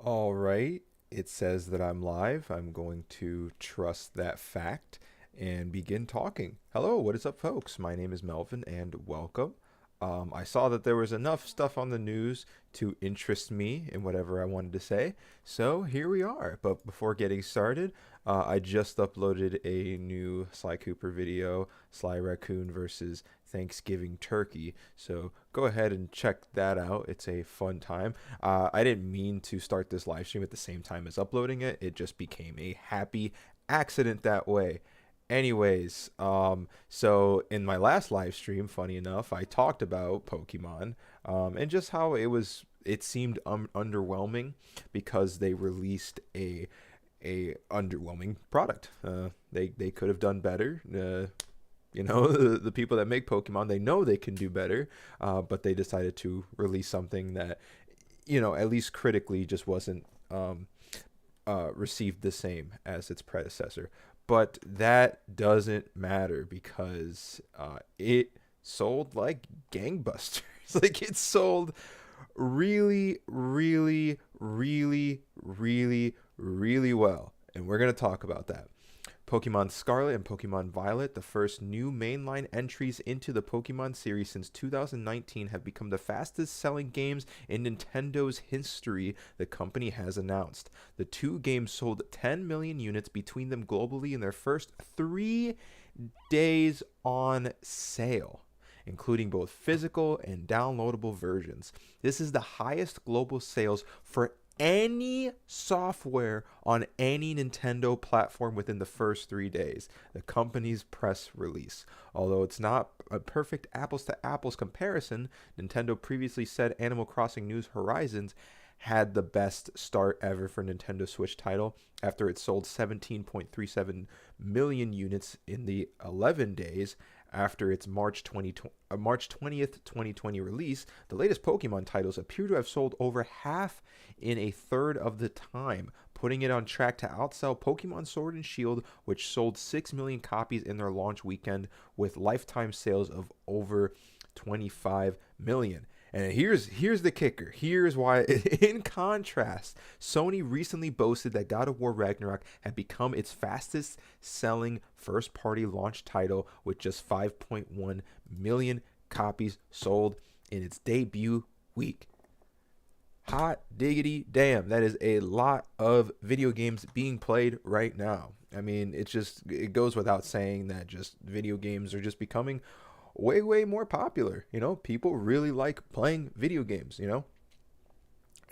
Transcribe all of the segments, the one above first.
All right. It says that I'm live. I'm going to trust that fact and begin talking. Hello, what is up, folks? My name is Melvin, and welcome. I saw that there was enough stuff on the news to interest me in whatever I wanted to say, so here we are. But before getting started, I just uploaded a new Sly Cooper video, Sly Raccoon versus Thanksgiving Turkey. So go ahead and check that out. It's a fun time. I didn't mean to start this live stream at the same time as uploading it. It just became a happy accident that way. Anyways, so in my last live stream, funny enough, I talked about Pokemon, and just how it seemed underwhelming because they released a underwhelming product. They could have done better. The people that make Pokemon, they know they can do better, but they decided to release something that, at least critically, just wasn't received the same as its predecessor. But that doesn't matter because it sold like gangbusters. Like it sold really, really, really, really, really well. And we're going to talk about that. Pokemon Scarlet and Pokemon Violet, the first new mainline entries into the Pokemon series since 2019, have become the fastest selling games in Nintendo's history, the company has announced. The two games sold 10 million units between them globally in their first 3 days on sale, including both physical and downloadable versions. This is the highest global sales for any software on any Nintendo platform within the first 3 days, the company's press release. Although it's not a perfect apples to apples comparison, Nintendo previously said Animal Crossing New Horizons had the best start ever for Nintendo Switch title after it sold 17.37 million units in the 11 days after its March 20th, 2020 release. The latest Pokemon titles appear to have sold over half in a third of the time, putting it on track to outsell Pokemon Sword and Shield, which sold 6 million copies in their launch weekend with lifetime sales of over 25 million. And here's the kicker. Here's why. In contrast, Sony recently boasted that God of War Ragnarok had become its fastest selling first party launch title with just 5.1 million copies sold in its debut week. Hot diggity damn, that is a lot of video games being played right now. I mean, it goes without saying that just video games are just becoming way more popular. People really like playing video games.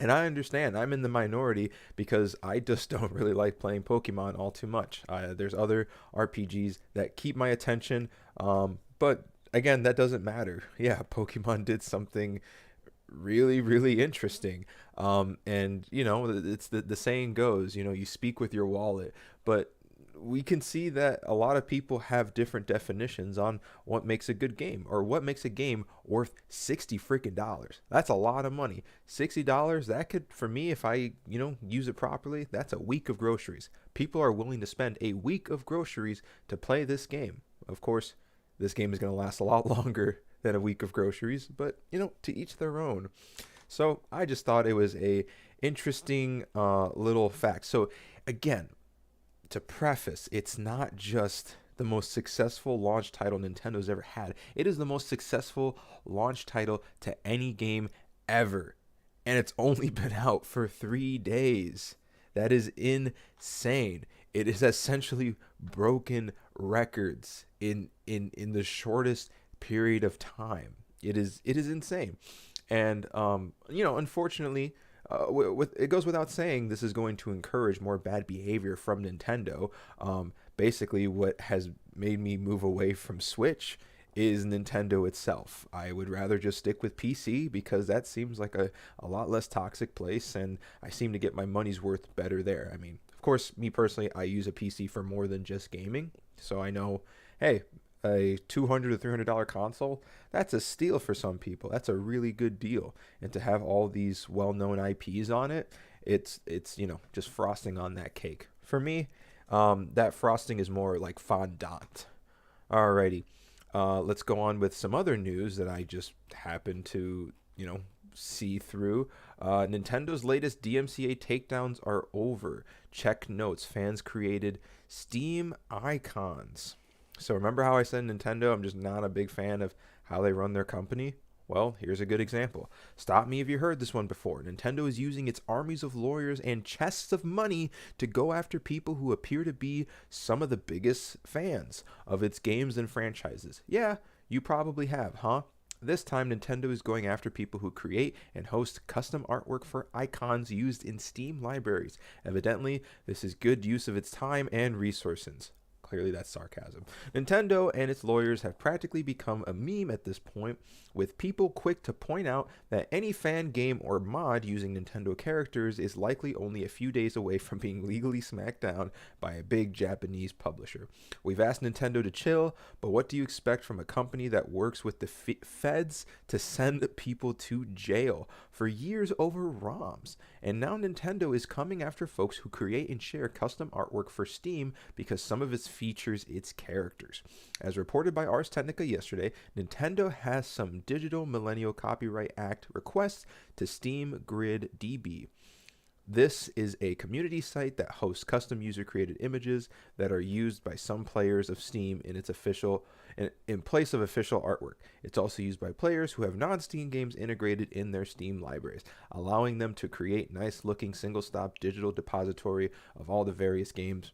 And I understand I'm in the minority because I just don't really like playing Pokemon all too much. There's other RPGs that keep my attention, but again, that doesn't matter. Yeah, Pokemon did something really interesting. And it's the saying goes, you speak with your wallet. But we can see that a lot of people have different definitions on what makes a good game, or what makes a game worth 60 freaking dollars. That's a lot of money. $60, that could, for me, if I use it properly, that's a week of groceries. People are willing to spend a week of groceries to play this game. Of course, this game is going to last a lot longer than a week of groceries, but to each their own. So I just thought it was a interesting little fact. So again, to preface, it's not just the most successful launch title Nintendo's ever had. It is the most successful launch title to any game ever. And it's only been out for 3 days. That is insane. It has essentially broken records in the shortest period of time. It is insane. And unfortunately, it goes without saying, this is going to encourage more bad behavior from Nintendo. Basically, what has made me move away from Switch is Nintendo itself. I would rather just stick with PC because that seems like a lot less toxic place, and I seem to get my money's worth better there. I mean, of course, me personally, I use a PC for more than just gaming, so I know, hey, a $200 to $300 console, that's a steal for some people. That's a really good deal. And to have all these well-known IPs on it, it's just frosting on that cake. For me, that frosting is more like fondant. Alrighty, let's go on with some other news that I just happened to see through. Nintendo's latest DMCA takedowns are over. Check notes. Fans created Steam icons. So remember how I said Nintendo, I'm just not a big fan of how they run their company? Well, here's a good example. Stop me if you heard this one before. Nintendo is using its armies of lawyers and chests of money to go after people who appear to be some of the biggest fans of its games and franchises. Yeah, you probably have, huh? This time, Nintendo is going after people who create and host custom artwork for icons used in Steam libraries. Evidently, this is good use of its time and resources. Clearly, that's sarcasm. Nintendo and its lawyers have practically become a meme at this point, with people quick to point out that any fan game or mod using Nintendo characters is likely only a few days away from being legally smacked down by a big Japanese publisher. We've asked Nintendo to chill, but what do you expect from a company that works with the feds to send people to jail for years over ROMs? And now Nintendo is coming after folks who create and share custom artwork for Steam because some of its features its characters. As reported by Ars Technica yesterday, Nintendo has some Digital Millennial Copyright Act requests to Steam Grid DB. This is a community site that hosts custom user-created images that are used by some players of Steam in place of official artwork. It's also used by players who have non-Steam games integrated in their Steam libraries, allowing them to create nice-looking single-stop digital depository of all the various games.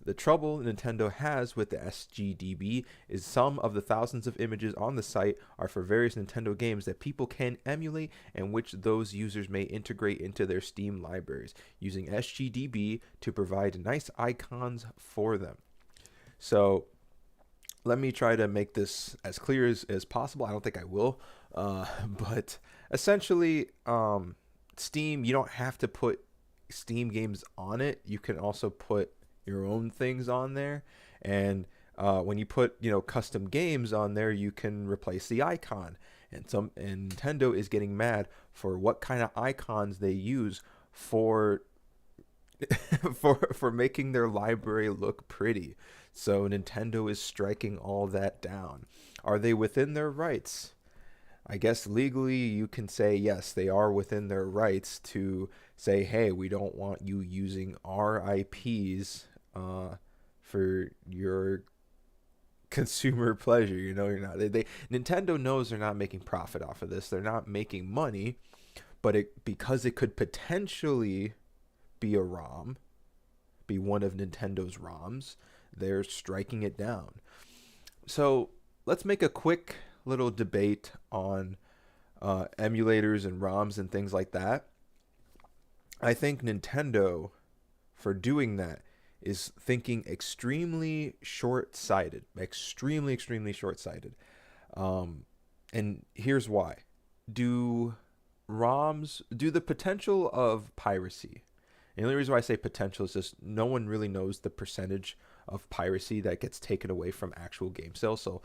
The trouble Nintendo has with the SGDB is some of the thousands of images on the site are for various Nintendo games that people can emulate and which those users may integrate into their Steam libraries, using SGDB to provide nice icons for them. So let me try to make this as clear as possible. I don't think I will, but essentially, Steam, you don't have to put Steam games on it. You can also put your own things on there, and when you put custom games on there, you can replace the icon. And Nintendo is getting mad for what kind of icons they use for for making their library look pretty. So Nintendo is striking all that down. Are they within their rights? I guess legally you can say yes, they are within their rights to say, hey, we don't want you using our IPs for your consumer pleasure. You're not. Nintendo knows they're not making profit off of this. They're not making money, but because it could potentially be a ROM, be one of Nintendo's ROMs, they're striking it down. So let's make a quick little debate on emulators and ROMs and things like that. I think Nintendo, for doing that, is thinking extremely short-sighted. Extremely short-sighted. And here's why. Do the potential of piracy, and the only reason why I say potential is just no one really knows the percentage of piracy that gets taken away from actual game sales. So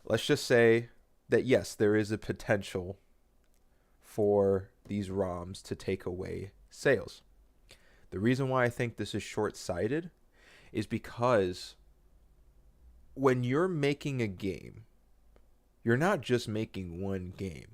let's just say that yes, there is a potential for these ROMs to take away sales. The reason why I think this is short-sighted is because when you're making a game, you're not just making one game.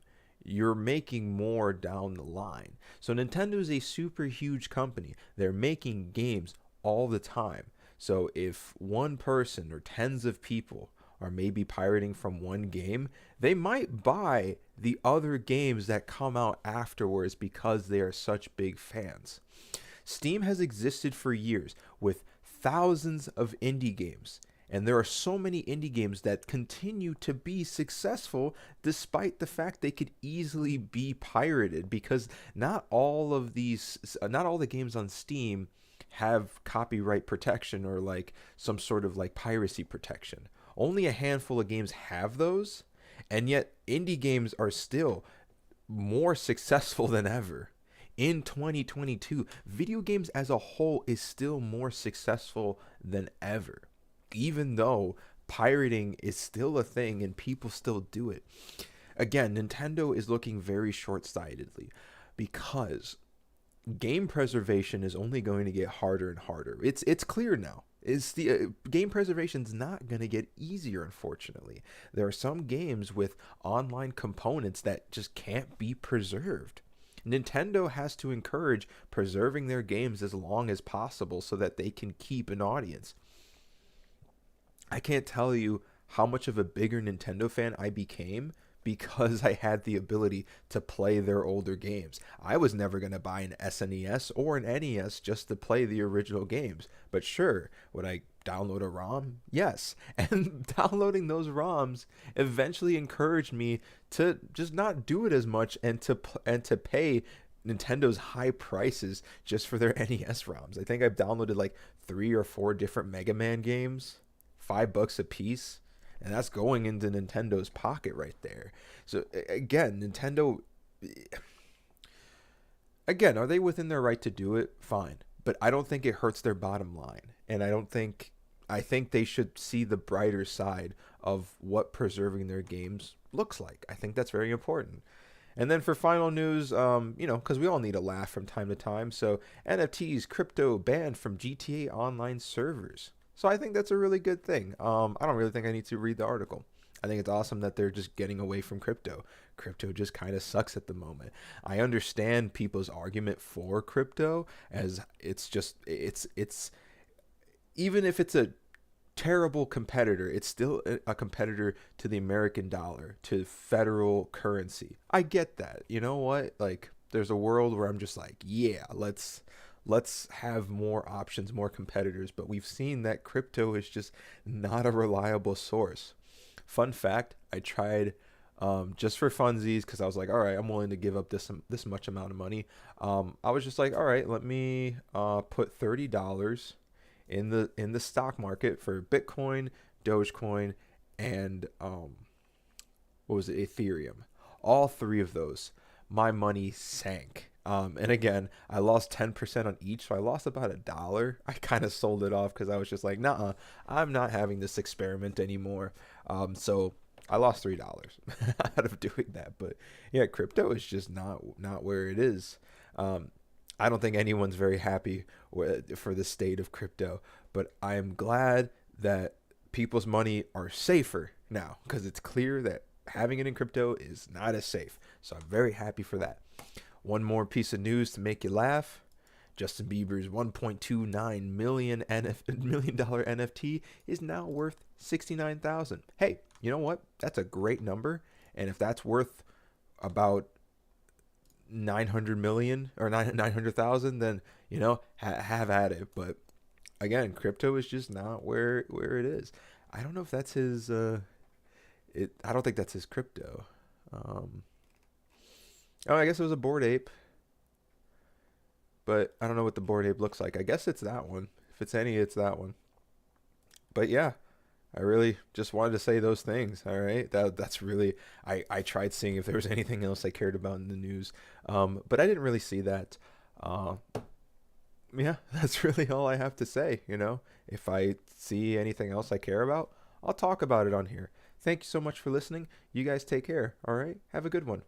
You're making more down the line. So Nintendo is a super huge company. They're making games all the time. So if one person or tens of people are maybe pirating from one game, they might buy the other games that come out afterwards because they are such big fans. Steam has existed for years with thousands of indie games, and there are so many indie games that continue to be successful despite the fact they could easily be pirated, because not all the games on Steam have copyright protection or like some sort of like piracy protection. Only a handful of games have those, and yet indie games are still more successful than ever. In 2022, video games as a whole is still more successful than ever, even though pirating is still a thing and people still do it. Again, Nintendo is looking very short-sightedly because game preservation is only going to get harder and harder. It's clear now. Game preservation is not going to get easier, unfortunately. There are some games with online components that just can't be preserved. Nintendo has to encourage preserving their games as long as possible so that they can keep an audience. I can't tell you how much of a bigger Nintendo fan I became because I had the ability to play their older games. I was never going to buy an SNES or an NES just to play the original games. But sure, would I download a ROM? Yes. And downloading those ROMs eventually encouraged me to just not do it as much and to pay Nintendo's high prices just for their NES ROMs. I think I've downloaded like 3 or 4 different Mega Man games, $5 a piece, and that's going into Nintendo's pocket right there. So again, Nintendo, again, are they within their right to do it? Fine, but I don't think it hurts their bottom line, and I think they should see the brighter side of what preserving their games looks like. I think that's very important. And then for final news, because we all need a laugh from time to time. So NFTs, crypto banned from GTA Online servers. So I think that's a really good thing. I don't really think I need to read the article. I think it's awesome that they're just getting away from crypto. Crypto just kind of sucks at the moment. I understand people's argument for crypto as it's even if it's a terrible competitor, it's still a competitor to the American dollar, to federal currency. I get that. You know what? Like, there's a world where I'm just like, yeah, let's have more options, more competitors. But we've seen that crypto is just not a reliable source. Fun fact, I tried just for funsies because I was like, all right, I'm willing to give up this much amount of money. I was just like, all right, let me put $30 in the stock market for Bitcoin, Dogecoin, and what was it, Ethereum. All 3 of those, my money sank. And again, I lost 10% on each, so I lost about $1. I kind of sold it off because I was just like, nah, I'm not having this experiment anymore. So I lost $3 out of doing that. But yeah, crypto is just not where it is. I don't think anyone's very happy for the state of crypto, but I am glad that people's money are safer now because it's clear that having it in crypto is not as safe. So I'm very happy for that. One more piece of news to make you laugh. Justin Bieber's $1.29 million NFT is now worth $69,000. Hey, you know what? That's a great number. And if that's worth about 900 million or 900,000, then have at it. But again, crypto is just not where it is. I don't know if that's his I don't think that's his crypto. I guess it was a Bored Ape, but I don't know what the Bored Ape looks like. I guess it's that one. If it's any, it's that one. But yeah, I really just wanted to say those things. All right, that's really. I tried seeing if there was anything else I cared about in the news, but I didn't really see that. Yeah, that's really all I have to say. If I see anything else I care about, I'll talk about it on here. Thank you so much for listening. You guys take care. All right, have a good one.